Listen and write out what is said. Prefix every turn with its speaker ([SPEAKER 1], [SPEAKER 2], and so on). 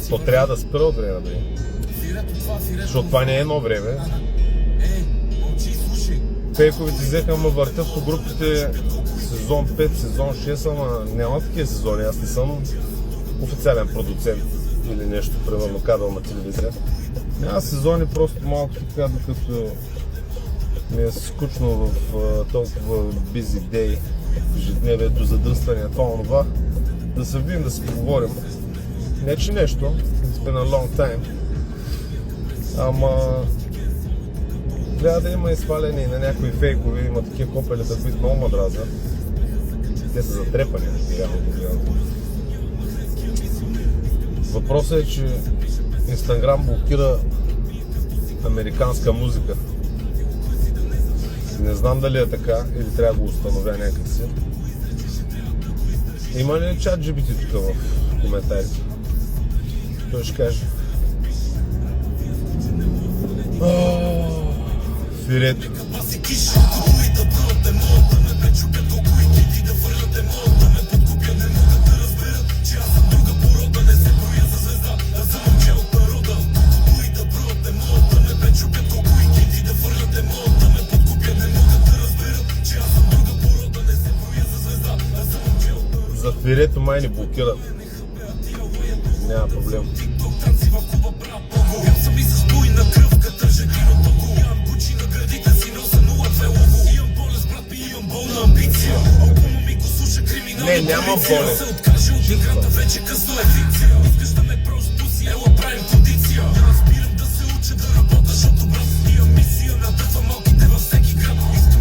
[SPEAKER 1] То трябва да спира от време на време. Защото това не е едно време. Фейковите взеха ме въртят по групите сезон 5, сезон 6, ама няма такива сезони. Аз не съм официален продуцент или нещо, примерно кабелна телевизия. Няма сезони, просто малко така, докато ми е скучно в толкова busy day, в ежедневието, задръствания, това, да се видим, да си поговорим. Не че нещо, it's been a long time, ама трябва да има изпалени на някои фейкови, има такива копелета, които много ме дразнят. Те са затрепани, реално погледнато. Въпросът е, че Инстаграм блокира американска музика. Не знам дали е така или трябва да го установя някак си. Има ли чат GPT тук в коментарите? Той ще каже. Фирето. За фирето май ни блокират. Няма проблем. Не, няма болест. Чисто.